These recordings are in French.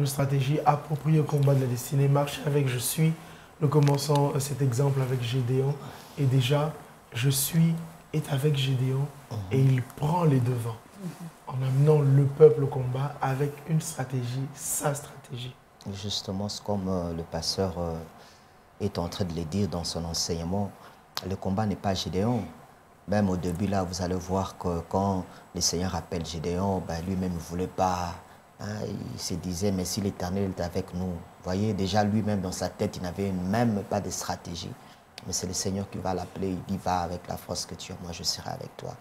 stratégie appropriée au combat de la destinée. Marcher avec je suis. Nous commençons cet exemple avec Gédéon. Et déjà, je suis est avec Gédéon et il prend les devants en amenant le peuple au combat avec une stratégie, sa stratégie. Justement, c'est comme le pasteur est en train de le dire dans son enseignement, le combat n'est pas Gédéon. Même au début, là, vous allez voir que quand le Seigneur appelle Gédéon, ben, lui-même ne voulait pas. Hein, il se disait, mais si l'Éternel est avec nous. Vous voyez, déjà lui-même dans sa tête, il n'avait même pas de stratégie. Mais c'est le Seigneur qui va l'appeler. Il dit, va avec la force que tu as, moi je serai avec toi.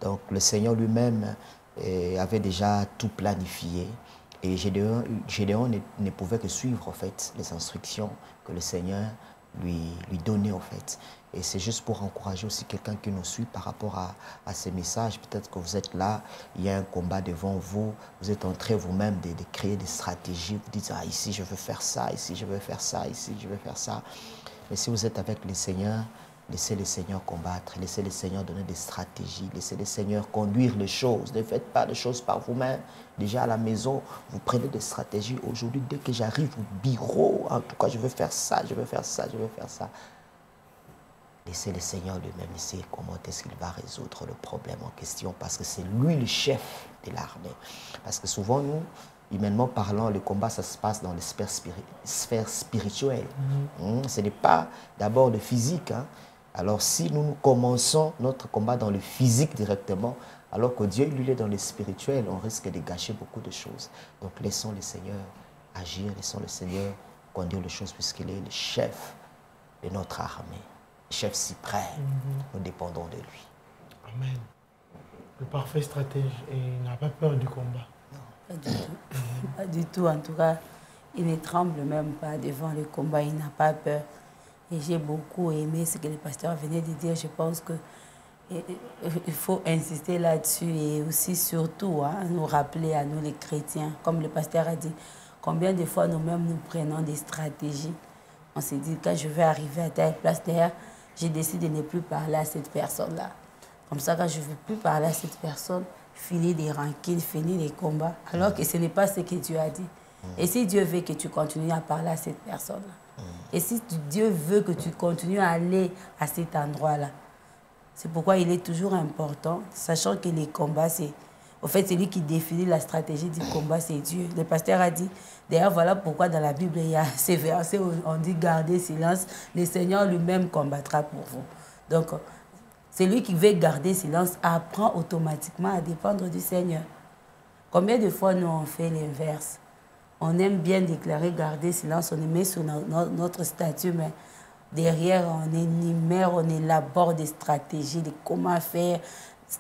Donc le Seigneur lui-même avait déjà tout planifié. Et Gédéon ne pouvait que suivre en fait les instructions que le Seigneur lui donnait en fait. Et c'est juste pour encourager aussi quelqu'un qui nous suit par rapport à ces messages. Peut-être que vous êtes là, il y a un combat devant vous, vous êtes en train vous-même de créer des stratégies. Vous dites, ah, ici je veux faire ça, ici je veux faire ça, ici je veux faire ça. Mais si vous êtes avec le Seigneur, laissez le Seigneur combattre, laissez le Seigneur donner des stratégies, laissez le Seigneur conduire les choses. Ne faites pas de choses par vous-même. Déjà à la maison, vous prenez des stratégies. Aujourd'hui, dès que j'arrive au bureau, en tout cas, je veux faire ça, je veux faire ça, je veux faire ça. Laissez le Seigneur lui-même essayer comment est-ce qu'il va résoudre le problème en question, parce que c'est lui le chef de l'armée. Parce que souvent, nous, humainement parlant, le combat, ça se passe dans les sphères spirituelles. Ce n'est pas d'abord le physique. Hein. Alors si nous commençons notre combat dans le physique directement, alors que Dieu, lui, est dans le spirituel, on risque de gâcher beaucoup de choses. Donc laissons le Seigneur agir, laissons le Seigneur conduire les choses, puisqu'il est le chef de notre armée, le chef suprême. Nous dépendons de lui. Amen. Le parfait stratège et il n'a pas peur du combat. Pas du tout. Pas du tout. En tout cas, il ne tremble même pas devant le combat. Il n'a pas peur. Et j'ai beaucoup aimé ce que le pasteur venait de dire. Je pense qu'il faut insister là-dessus et aussi surtout nous rappeler à nous les chrétiens, comme le pasteur a dit, combien de fois nous-mêmes nous prenons des stratégies. On s'est dit, quand je vais arriver à telle place, d'ailleurs, j'ai décidé de ne plus parler à cette personne-là. Comme ça, quand je ne veux plus parler à cette personne, finir des rancines, finir des combats, alors que ce n'est pas ce que Dieu a dit. Et si Dieu veut que tu continues à parler à cette personne-là, et si Dieu veut que tu continues à aller à cet endroit-là, c'est pourquoi il est toujours important, sachant que les combats, c'est... Au fait, c'est lui qui définit la stratégie du combat, c'est Dieu. Le pasteur a dit, d'ailleurs, voilà pourquoi dans la Bible, il y a ces versets où on dit, gardez silence, le Seigneur lui-même combattra pour vous. Donc, celui qui veut garder silence apprend automatiquement à dépendre du Seigneur. Combien de fois nous on fait l'inverse? On aime bien déclarer garder silence, on est mis sur notre statut, mais derrière on énumère, on élabore des stratégies, de comment faire.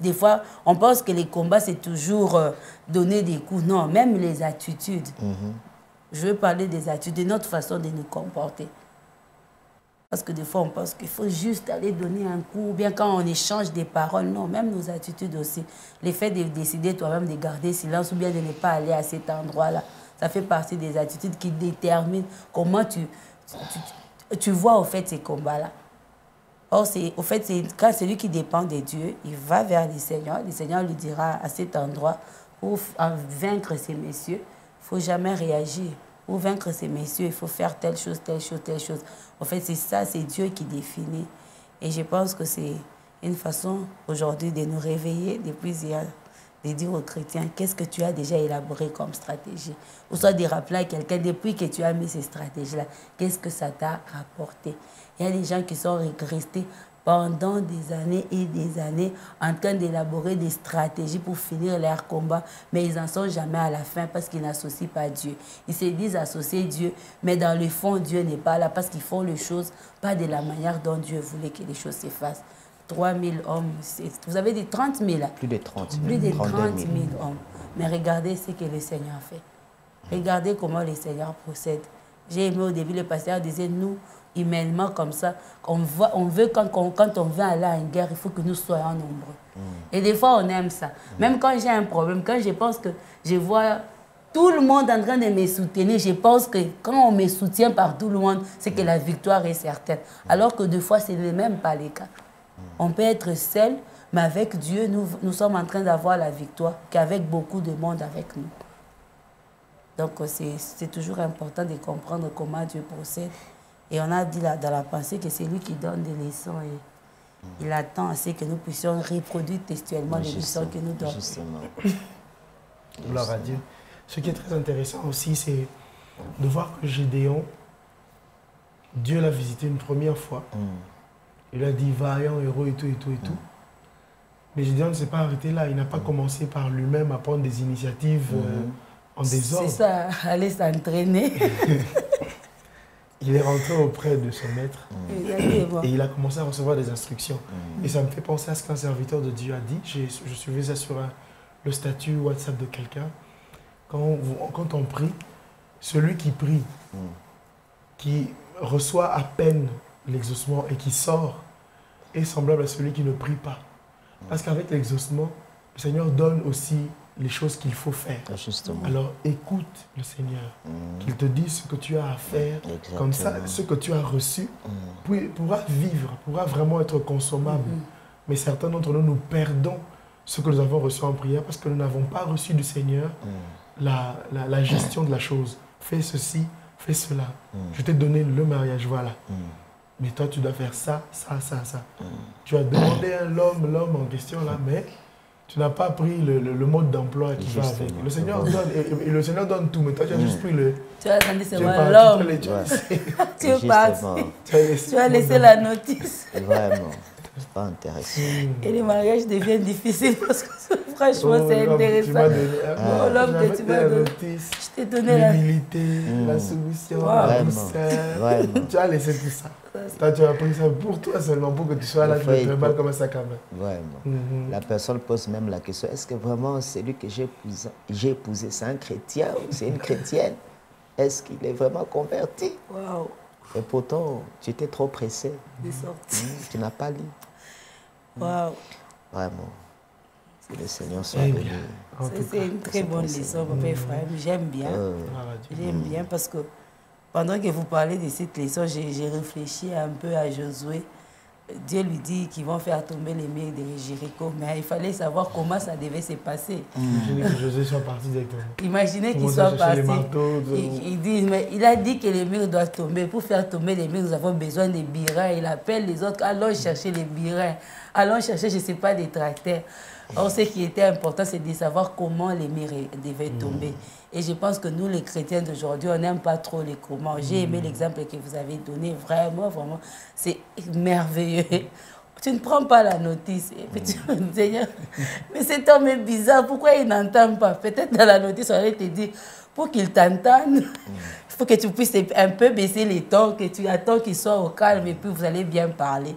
Des fois, on pense que les combats, c'est toujours donner des coups. Non, même les attitudes. Je veux parler des attitudes, de notre façon de nous comporter. Parce que des fois, on pense qu'il faut juste aller donner un coup, ou bien quand on échange des paroles. Non, même nos attitudes aussi. Le fait de décider toi-même de garder silence ou bien de ne pas aller à cet endroit-là, ça fait partie des attitudes qui déterminent comment tu vois au fait ces combats-là. Or, au fait, quand celui qui dépend de Dieu, il va vers le Seigneur lui dira à cet endroit, pour vaincre ces messieurs, il ne faut jamais réagir. Pour vaincre ces messieurs, il faut faire telle chose, telle chose, telle chose. En fait, c'est ça, c'est Dieu qui définit. Et je pense que c'est une façon aujourd'hui de nous réveiller depuis hier, de dire aux chrétiens, qu'est-ce que tu as déjà élaboré comme stratégie? Ou soit de rappeler à quelqu'un, depuis que tu as mis ces stratégies-là, qu'est-ce que ça t'a apporté? Il y a des gens qui sont restés pendant des années et des années en train d'élaborer des stratégies pour finir leur combat, mais ils n'en sont jamais à la fin parce qu'ils n'associent pas Dieu. Ils se disent associer Dieu, mais dans le fond, Dieu n'est pas là parce qu'ils font les choses pas de la manière dont Dieu voulait que les choses se fassent. 3000 hommes, vous avez dit 30 000 là? Plus de 30 000. Plus de 30 000 hommes. Mais regardez ce que le Seigneur fait. Regardez comment le Seigneur procède. J'ai aimé au début, le pasteur disait, nous, humainement comme ça, on veut quand on veut aller à une guerre, il faut que nous soyons nombreux. Et des fois, on aime ça. Même quand j'ai un problème, quand je pense que je vois tout le monde en train de me soutenir, je pense que quand on me soutient par tout le monde, c'est que la victoire est certaine. Alors que des fois, ce n'est même pas le cas. On peut être seul, mais avec Dieu, nous sommes en train d'avoir la victoire qu'avec beaucoup de monde avec nous. Donc, c'est toujours important de comprendre comment Dieu procède. Et on a dit là, dans la pensée que c'est lui qui donne des leçons et il attend assez que nous puissions reproduire textuellement les leçons que nous donne. Justement. Gloire à Dieu. Ce qui est très intéressant aussi, c'est de voir que Gédéon, Dieu l'a visité une première fois. Il lui a dit vaillant héros et tout, et tout, et tout. Mais Gédéon ne s'est pas arrêté là. Il n'a pas commencé par lui-même à prendre des initiatives en désordre. C'est ça, aller s'entraîner. Il est rentré auprès de son maître et il a commencé à recevoir des instructions. Et ça me fait penser à ce qu'un serviteur de Dieu a dit. Je suivais ça sur le statut WhatsApp de quelqu'un. Quand on prie, celui qui prie, qui reçoit à peine l'exaucement et qui sort, est semblable à celui qui ne prie pas. Parce qu'avec l'exaucement, le Seigneur donne aussi les choses qu'il faut faire. Justement. Alors écoute le Seigneur, qu'il te dise ce que tu as à faire. Exactement. Comme ça, ce que tu as reçu pourra vivre, pourra vraiment être consommable. Mais certains d'entre nous, nous perdons ce que nous avons reçu en prière parce que nous n'avons pas reçu du Seigneur la gestion de la chose. Fais ceci, fais cela. Je t'ai donné le mariage, voilà. Mais toi, tu dois faire ça, ça, ça, ça. Tu as demandé à l'homme en question là, mais tu n'as pas pris le mode d'emploi qui va avec. Le Seigneur donne, et le Seigneur donne tout, mais toi, tu as juste pris le... Tu as attendu seulement l'homme. Tu es parti. Tu as laissé la notice. Vraiment. C'est pas intéressant. Et les mariages deviennent difficiles parce que franchement, c'est intéressant. L'homme que tu m'as donné. Je t'ai donné l'humilité, la soumission, la douceur. Tu as laissé tout ça. Toi, tu as pris ça pour toi seulement, pour que tu sois là, tu te mal comme un sac à main. Vraiment. La personne pose même la question, est-ce que vraiment celui que j'ai épousé, c'est un chrétien ou c'est une chrétienne? Est-ce qu'il est vraiment converti? Waouh. Et pourtant, tu étais trop pressé. Tu n'as pas lu. Waouh. Vraiment. Que le Seigneur soit béni. C'est une très bonne leçon, Papa Ephraim. J'aime bien. J'aime bien parce que pendant que vous parlez de cette leçon, j'ai réfléchi un peu à Josué. Dieu lui dit qu'ils vont faire tomber les murs de Jéricho, mais il fallait savoir comment ça devait se passer. Imaginez que Josué soit parti directement. Imaginez qu'il soit parti. Il a dit que les murs doivent tomber. Pour faire tomber les murs, nous avons besoin des birins. Il appelle les autres, allons chercher les birins. Allons chercher, je ne sais pas, des tracteurs. Or, ce qui était important, c'est de savoir comment les murs devaient tomber. Et je pense que nous, les chrétiens d'aujourd'hui, on n'aime pas trop les comment. J'ai aimé l'exemple que vous avez donné. Vraiment, vraiment, c'est merveilleux. Tu ne prends pas la notice. Et puis tu me dis, Seigneur, mais cet homme est bizarre. Pourquoi il n'entend pas? Peut-être dans la notice, on allait te dire, pour qu'il t'entende, il faut que tu puisses un peu baisser les tons, que tu attends qu'il soit au calme et puis vous allez bien parler.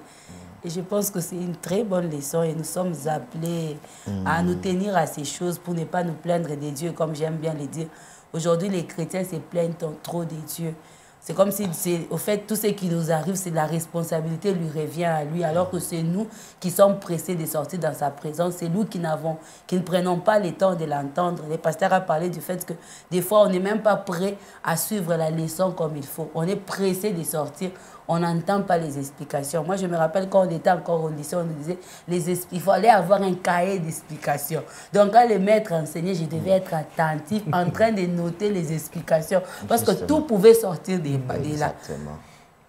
Et je pense que c'est une très bonne leçon et nous sommes appelés à nous tenir à ces choses pour ne pas nous plaindre des dieux, comme j'aime bien le dire. Aujourd'hui, les chrétiens se plaignent trop des dieux. C'est comme si, au fait, tout ce qui nous arrive, c'est la responsabilité lui revient à lui, alors que c'est nous qui sommes pressés de sortir dans sa présence. C'est nous qui ne prenons pas le temps de l'entendre. Le pasteur a parlé du fait que des fois, on n'est même pas prêt à suivre la leçon comme il faut. On est pressé de sortir. On n'entend pas les explications. Moi, je me rappelle quand on était encore au lycée, on nous disait il fallait avoir un cahier d'explications. Donc, quand le maître enseignait, je devais être attentif, en train de noter les explications. Parce que tout pouvait sortir de là.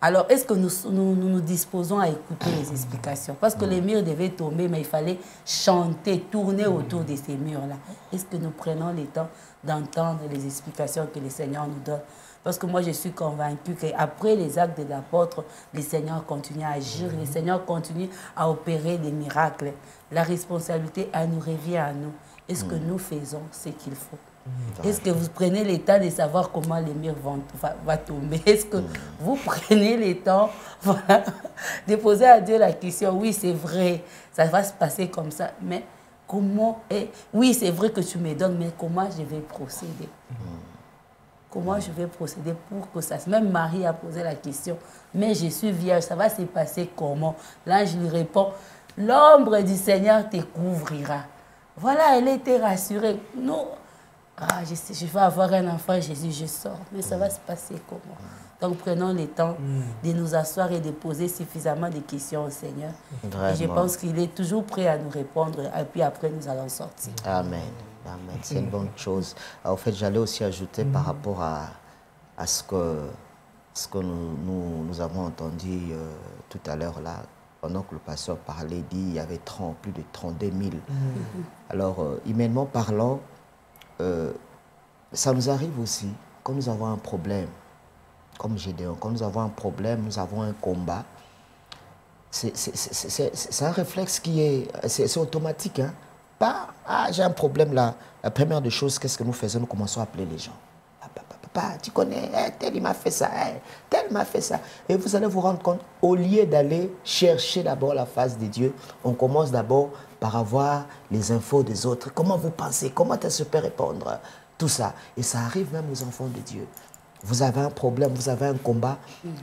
Alors, est-ce que nous disposons à écouter les explications? Parce que les murs devaient tomber, mais il fallait chanter, tourner autour de ces murs-là. Est-ce que nous prenons le temps d'entendre les explications que le Seigneur nous donne? Parce que moi, je suis convaincue qu'après les actes des apôtres, le Seigneur continue à agir, le Seigneur continue à opérer des miracles. La responsabilité, elle nous revient à nous. Est-ce que nous faisons ce qu'il faut? Est-ce que vous prenez le temps de savoir comment les murs vont tomber? Est-ce que vous prenez le temps de poser à Dieu la question? Oui, c'est vrai, ça va se passer comme ça, mais comment oui, c'est vrai que tu me donnes, mais comment je vais procéder? Comment je vais procéder pour que ça... Même Marie a posé la question. Mais je suis vierge, ça va se passer comment? L'ange lui répond, l'ombre du Seigneur te couvrira. Voilà, elle était rassurée. Non, je vais avoir un enfant, Jésus, je sors. Mais ça va se passer comment? Donc prenons le temps de nous asseoir et de poser suffisamment de questions au Seigneur. Vraiment. Et je pense qu'il est toujours prêt à nous répondre. Et puis après, nous allons sortir. Amen. Amen. C'est une bonne chose. En fait, j'allais aussi ajouter par rapport à ce que nous avons entendu tout à l'heure là, pendant que le pasteur parlait, dit il y avait plus de 32 000. Alors, humainement parlant, ça nous arrive aussi, quand nous avons un problème, comme Gédéon, quand nous avons un problème, nous avons un combat, c'est un réflexe qui est automatique. Hein? Pas, j'ai un problème là. La première des choses, qu'est-ce que nous faisons? Nous commençons à appeler les gens. Papa, tu connais, tel il m'a fait ça, tel m'a fait ça. Et vous allez vous rendre compte, au lieu d'aller chercher d'abord la face de Dieu, on commence d'abord par avoir les infos des autres. Comment vous pensez? Comment est-ce que je peux répondre? Tout ça. Et ça arrive même aux enfants de Dieu. Vous avez un problème, vous avez un combat.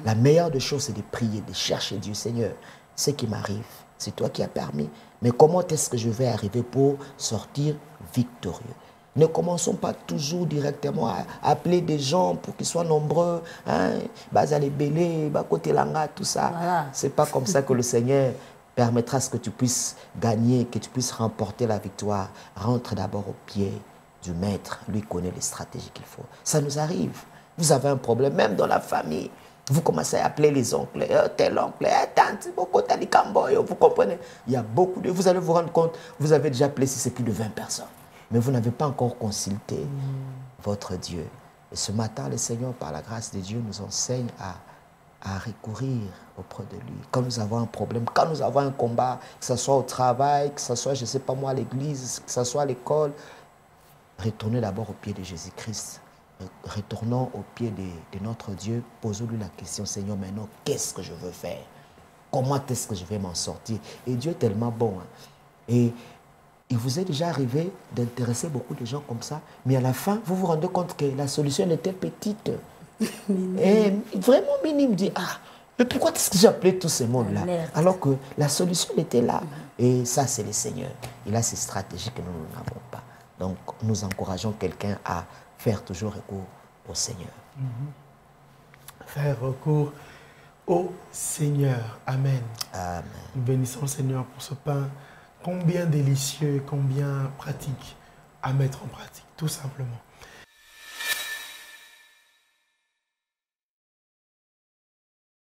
La meilleure des choses, c'est de prier, de chercher Dieu. Seigneur, ce qui m'arrive, c'est toi qui as permis. Mais comment est-ce que je vais arriver pour sortir victorieux? Ne commençons pas toujours directement à appeler des gens pour qu'ils soient nombreux. Bazali Belé, Bakote Langa, tout ça. Voilà. Ce n'est pas comme ça que le Seigneur permettra ce que tu puisses gagner, que tu puisses remporter la victoire. Rentre d'abord au pied du Maître. Lui connaît les stratégies qu'il faut. Ça nous arrive. Vous avez un problème, même dans la famille. Vous commencez à appeler les oncles, tel oncle, tante, vous comprenez? Il y a beaucoup de... Vous allez vous rendre compte, vous avez déjà appelé si c'est plus de 20 personnes. Mais vous n'avez pas encore consulté votre Dieu. Et ce matin, le Seigneur, par la grâce de Dieu, nous enseigne à recourir auprès de lui. Quand nous avons un problème, quand nous avons un combat, que ce soit au travail, que ce soit, je ne sais pas moi, à l'église, que ce soit à l'école, retournez d'abord au pied de Jésus-Christ. Retournons au pied de notre Dieu, posons-lui la question, Seigneur, maintenant, qu'est-ce que je veux faire? Comment est-ce que je vais m'en sortir? Et Dieu est tellement bon. Hein? Et il vous est déjà arrivé d'intéresser beaucoup de gens comme ça, mais à la fin, vous vous rendez compte que la solution était petite. Et vraiment minime. Dit, mais pourquoi est-ce que j'ai appelé tous ces mondes-là? Alors que la solution était là. Et ça, c'est le Seigneur. Il a ces stratégies que nous n'avons pas. Donc, nous encourageons quelqu'un à faire toujours recours au Seigneur. Faire recours au Seigneur. Amen. Amen. Nous bénissons le Seigneur pour ce pain. Combien délicieux, combien pratique à mettre en pratique, tout simplement.